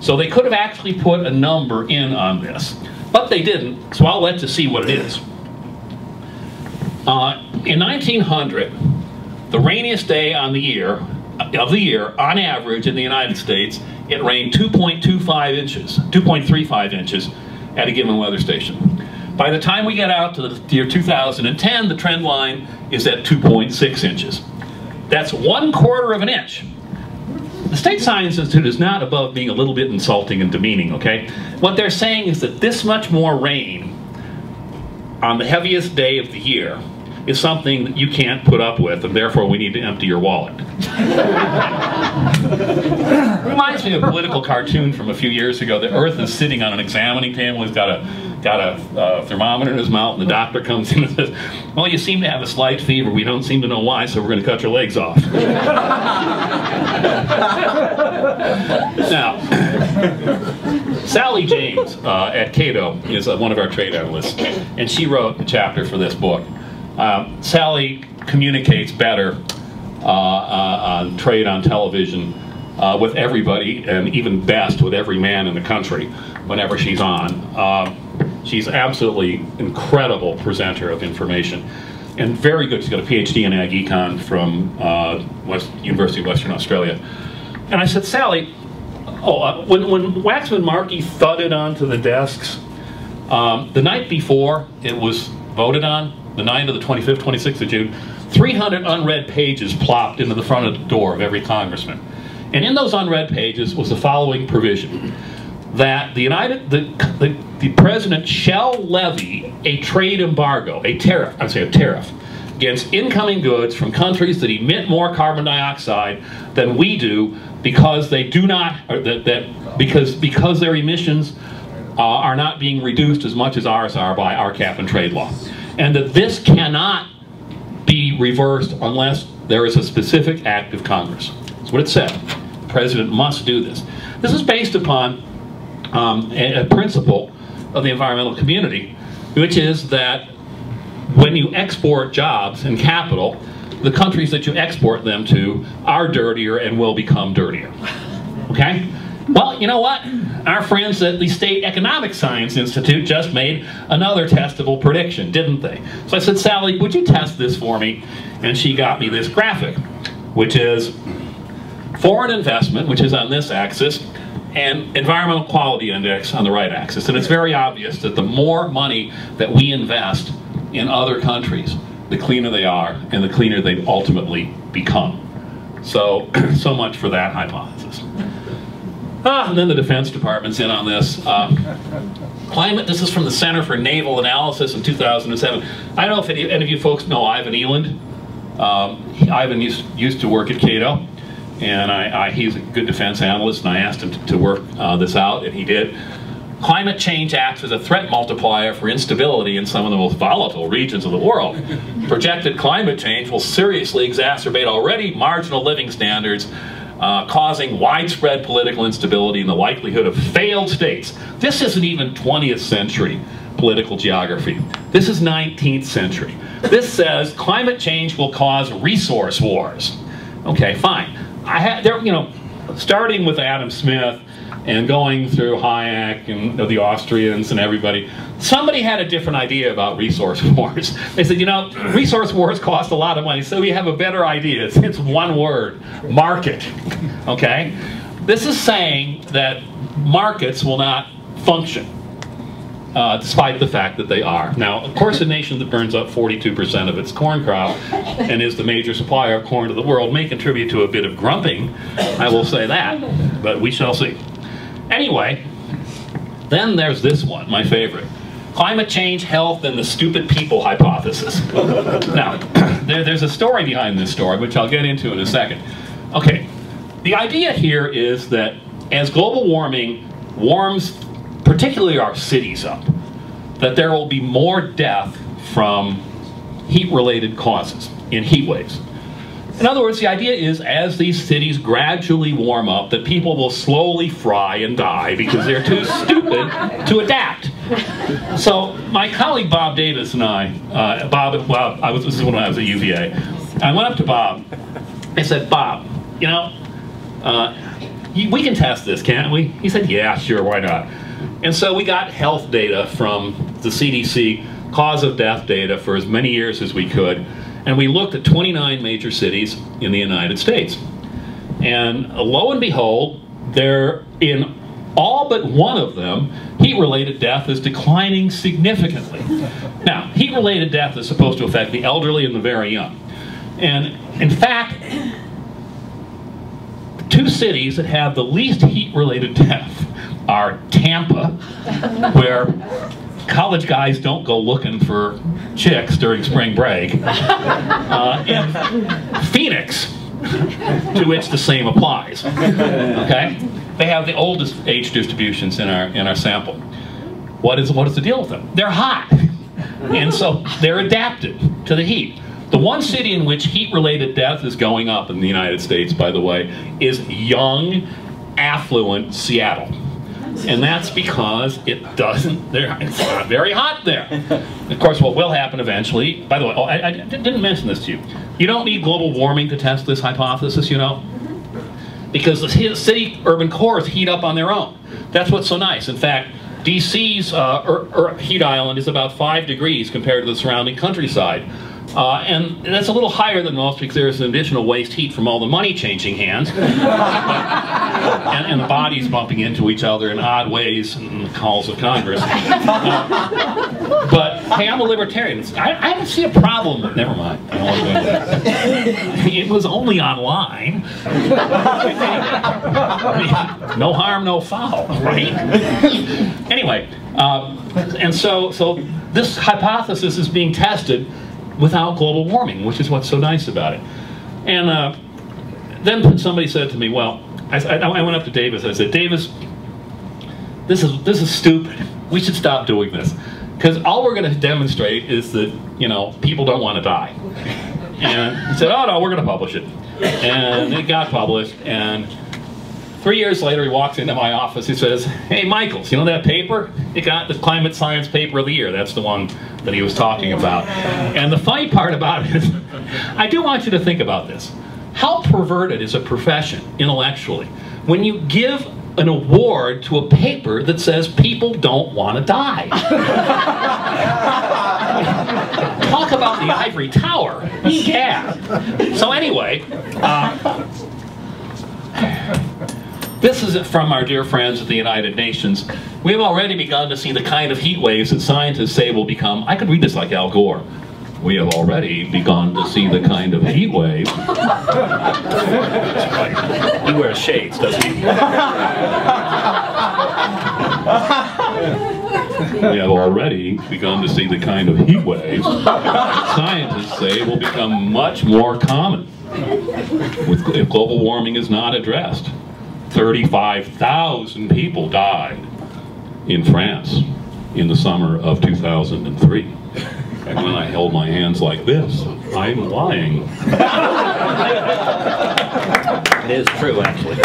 So they could have actually put a number in on this, but they didn't, so I'll let you see what it is. In 1900, the rainiest day of the year, on average in the United States, it rained 2.35 inches at a given weather station. By the time we get out to the year 2010, the trend line is at 2.6 inches. That's 1/4 of an inch. The State Science Institute is not above being a little bit insulting and demeaning, okay? What they're saying is that this much more rain on the heaviest day of the year is something that you can't put up with, and therefore we need to empty your wallet. Reminds me of a political cartoon from a few years ago. The Earth is sitting on an examining table. He's got a thermometer in his mouth, and the doctor comes in and says, well, you seem to have a slight fever. We don't seem to know why, so we're going to cut your legs off. Now, Sally James at Cato is one of our trade analysts, and she wrote a chapter for this book. Sally communicates better on trade on television with everybody, and even best with every man in the country whenever she's on. She's absolutely incredible presenter of information, and very good. She's got a PhD in Ag Econ from University of Western Australia. And I said, Sally, when Waxman Markey thudded onto the desks, the night before it was voted on, the night of the 25th, 26th of June, 300 unread pages plopped into the front of the door of every congressman. And in those unread pages was the following provision: that the president shall levy a trade embargo, a tariff against incoming goods from countries that emit more carbon dioxide than we do, because they do not, or because their emissions are not being reduced as much as ours are by our cap and trade law, and that this cannot be reversed unless there is a specific act of Congress. That's what it said. The president must do this. This is based upon a principle of the environmental community, which is that when you export jobs and capital, the countries that you export them to are dirtier and will become dirtier. Okay? Well, you know what? Our friends at the State Economic Science Institute just made another testable prediction, didn't they? So I said, Sally, would you test this for me? And she got me this graphic, which is foreign investment, which is on this axis, and environmental quality index on the right axis. And it's very obvious that the more money that we invest in other countries, the cleaner they are, and the cleaner they ultimately become. So, so much for that hypothesis. And then the Defense Department's in on this. Climate, this is from the Center for Naval Analysis in 2007. I don't know if any of you folks know Ivan Eland. Ivan used to work at Cato, and he's a good defense analyst, and I asked him to work this out, and he did. Climate change acts as a threat multiplier for instability in some of the most volatile regions of the world. Projected climate change will seriously exacerbate already marginal living standards, causing widespread political instability and the likelihood of failed states. This isn't even 20th century political geography. This is 19th century. This says climate change will cause resource wars. Okay, fine. Starting with Adam Smith and going through Hayek and the Austrians and everybody, somebody had a different idea about resource wars. They said, you know, resource wars cost a lot of money, so we have a better idea. It's one word: market. Okay? This is saying that markets will not function, despite the fact that they are. Now, of course, a nation that burns up 42% of its corn crop and is the major supplier of corn to the world may contribute to a bit of grumping, I will say that, but we shall see. Anyway, then there's this one, my favorite. Climate change, health, and the stupid people hypothesis. Now, there's a story behind this story, which I'll get into in a second. Okay, the idea here is that as global warming warms particularly our cities up, that there will be more death from heat-related causes in heat waves. In other words, the idea is as these cities gradually warm up, that people will slowly fry and die because they're too stupid to adapt. So my colleague Bob Davis and I, this is when I was at UVA, I went up to Bob and said, Bob, you know, we can test this, can't we? He said, yeah, sure, why not? And so we got health data from the CDC, cause of death data for as many years as we could, and we looked at 29 major cities in the United States. And lo and behold, there, in all but one of them, heat-related death is declining significantly. Now, heat-related death is supposed to affect the elderly and the very young. And in fact, the two cities that have the least heat-related death are Tampa, where college guys don't go looking for chicks during spring break, and Phoenix, to which the same applies. Okay, they have the oldest age distributions in our sample. What is the deal with them? They're hot, and so they're adapted to the heat. The one city in which heat-related death is going up in the United States, by the way, is young, affluent Seattle. And that's because it's not very hot there. Of course, what will happen eventually, by the way, I didn't mention this to you. You don't need global warming to test this hypothesis, you know? Because the city urban cores heat up on their own. That's what's so nice. In fact, DC's heat island is about 5 degrees compared to the surrounding countryside. And that's a little higher than most because there's an additional waste heat from all the money changing hands. and the bodies bumping into each other in odd ways in the halls of Congress. But hey, I'm a libertarian. I don't see a problem with, never mind. I don't want to go into that. It was only online. No harm, no foul, right? Anyway, and so this hypothesis is being tested without global warming, which is what's so nice about it. And then somebody said to me, well, I went up to Davis and I said, Davis, this is stupid. We should stop doing this. Because all we're going to demonstrate is that, you know, people don't want to die. And he said, oh no, we're going to publish it. And it got published, and 3 years later he walks into my office, he says, hey Michaels, you know that paper? It got the Climate Science Paper of the Year. That's the one that he was talking about. And the funny part about it is, I do want you to think about this. How perverted is a profession, intellectually, when you give an award to a paper that says people don't want to die? Talk about the ivory tower. Yeah. So anyway, this is from our dear friends at the United Nations. We have already begun to see the kind of heat waves that scientists say will become, I could read this like Al Gore. We have already begun to see the kind of heat wave. He wears shades, doesn't he? We have already begun to see the kind of heat waves that scientists say will become much more common if global warming is not addressed. 35,000 people died in France in the summer of 2003. And when I held my hands like this, I'm lying. It is true, actually.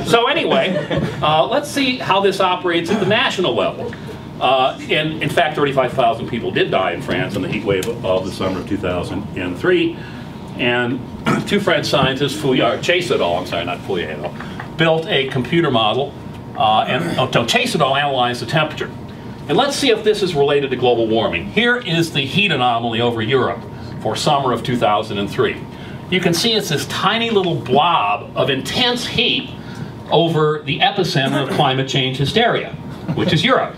So anyway, let's see how this operates at the national level. In fact, 35,000 people did die in France in the heat wave of the summer of 2003. And two French scientists, Chase et al., I'm sorry, not Fouillé et al., built a computer model, Chase et al. Analyzed the temperature. And let's see if this is related to global warming. Here is the heat anomaly over Europe for summer of 2003. You can see it's this tiny little blob of intense heat over the epicenter of climate change hysteria, which is Europe.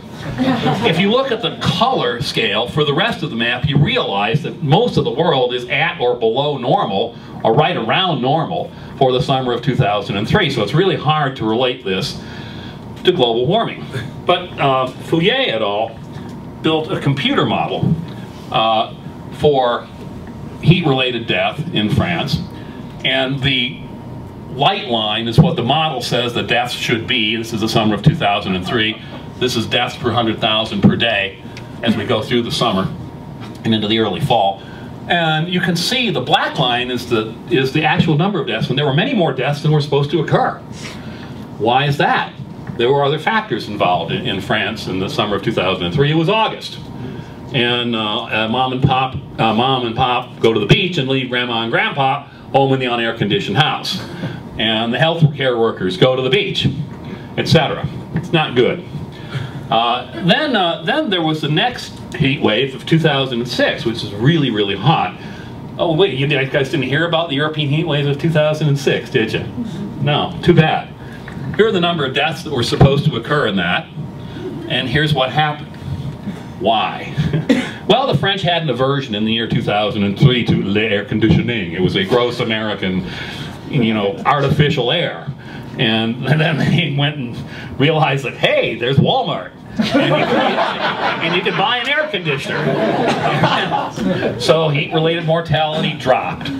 If you look at the color scale for the rest of the map, you realize that most of the world is at or below normal, or right around normal, for the summer of 2003. So it's really hard to relate this to global warming. But Fouillé et al. Built a computer model for heat-related death in France, and the light line is what the model says the deaths should be. This is the summer of 2003. This is deaths per 100,000 per day as we go through the summer and into the early fall. And you can see the black line is the actual number of deaths, and there were many more deaths than were supposed to occur. Why is that? There were other factors involved in France in the summer of 2003. It was August, and mom and pop go to the beach and leave grandma and grandpa home in the unair-conditioned house. and the health care workers go to the beach, etc. It's not good. Then there was the next heat wave of 2006, which is really, really hot. Oh wait, you guys didn't hear about the European heat wave of 2006, did you? No, too bad. Here are the number of deaths that were supposed to occur in that, and here's what happened. Why? Well, the French had an aversion in the year 2003 to air conditioning. It was a gross American, artificial air. And then they went and realized that, hey, there's Walmart. And you can buy an air conditioner. So heat-related mortality dropped.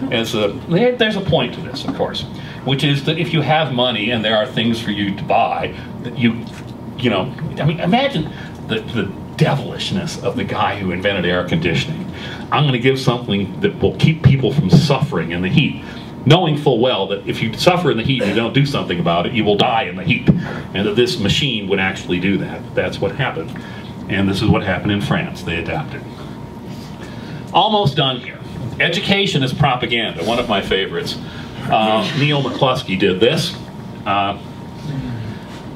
There's a point to this, of course, which is that if you have money and there are things for you to buy, that imagine the devilishness of the guy who invented air conditioning. I'm going to give something that will keep people from suffering in the heat, knowing full well that if you suffer in the heat and you don't do something about it, you will die in the heat, and that this machine would actually do that. That's what happened. And this is what happened in France. They adapted. Almost done here. Education is propaganda, one of my favorites. Neil McCluskey did this.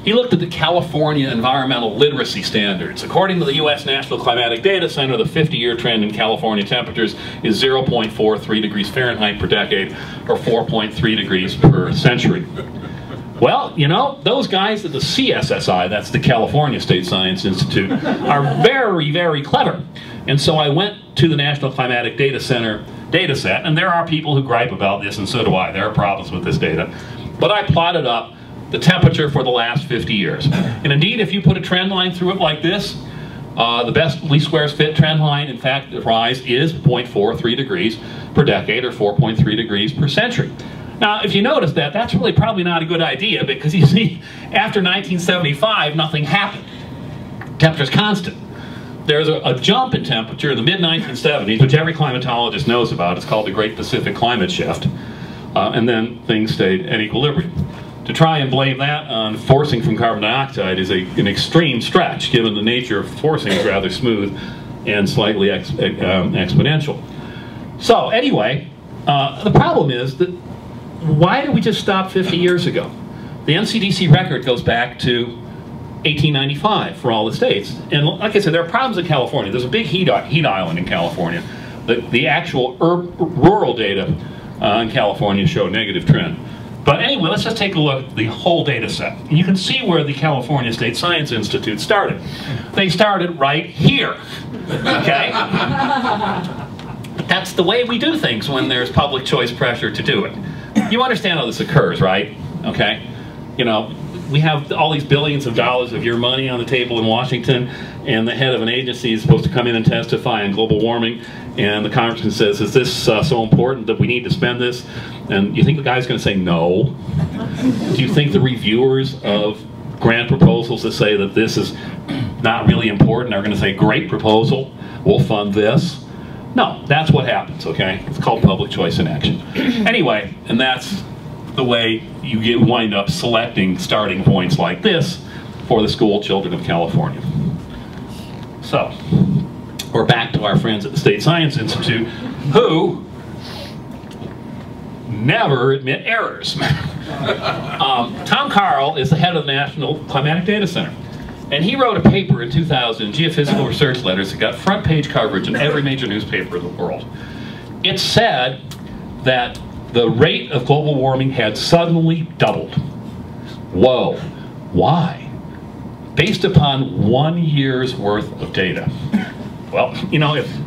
He looked at the California environmental literacy standards. According to the U.S. National Climatic Data Center, the 50-year trend in California temperatures is 0.43 degrees Fahrenheit per decade, or 4.3 degrees per century. Well, those guys at the CSSI, that's the California State Science Institute, are very, very clever. And so I went to the National Climatic Data Center data set, and there are people who gripe about this, and so do I. There are problems with this data. But I plotted up the temperature for the last 50 years. And indeed, if you put a trend line through it like this, the best least squares fit trend line, in fact, the rise is 0.43 degrees per decade, or 4.3 degrees per century. Now, if you notice that, that's really probably not a good idea, because you see, after 1975, nothing happened. Temperature's constant. There's a jump in temperature in the mid-1970s, which every climatologist knows about. It's called the Great Pacific Climate Shift. And then things stayed at equilibrium. To try and blame that on forcing from carbon dioxide is an extreme stretch, given the nature of forcing is rather smooth and slightly exponential. So anyway, the problem is that why did we just stop 50 years ago? The NCDC record goes back to 1895 for all the states. And like I said, there are problems in California. There's a big heat island in California. The actual rural data in California show a negative trend. But anyway, let's just take a look at the whole data set. And you can see where the California State Science Institute started. They started right here, okay? But that's the way we do things when there's public choice pressure to do it. You understand how this occurs, right? Okay? We have all these billions of dollars of your money on the table in Washington, and the head of an agency is supposed to come in and testify on global warming, and the congressman says, is this so important that we need to spend this? And you think the guy's going to say no? Do you think the reviewers of grant proposals that say that this is not really important are going to say, great proposal, we'll fund this? No, that's what happens, okay? It's called public choice in action. Anyway, and that's the way you wind up selecting starting points like this for the school children of California. So, we're back to our friends at the State Science Institute, who never admit errors. Tom Carl is the head of the National Climatic Data Center, and he wrote a paper in 2000 in Geophysical Research Letters that got front page coverage in every major newspaper in the world. It said that the rate of global warming had suddenly doubled. Whoa, why? Based upon 1 year's worth of data. Well,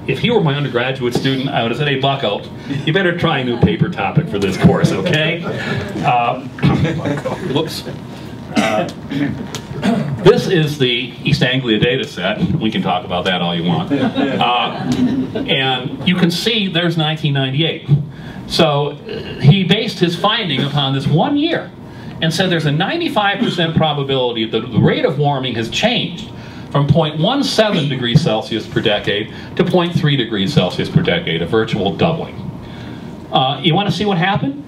if he were my undergraduate student, I would have said, hey, Bucko, you better try a new paper topic for this course, okay? Whoops. This is the East Anglia data set. We can talk about that all you want. And you can see there's 1998. So he based his finding upon this 1 year and said there's a 95% probability that the rate of warming has changed from 0.17 degrees Celsius per decade to 0.3 degrees Celsius per decade, a virtual doubling. You want to see what happened?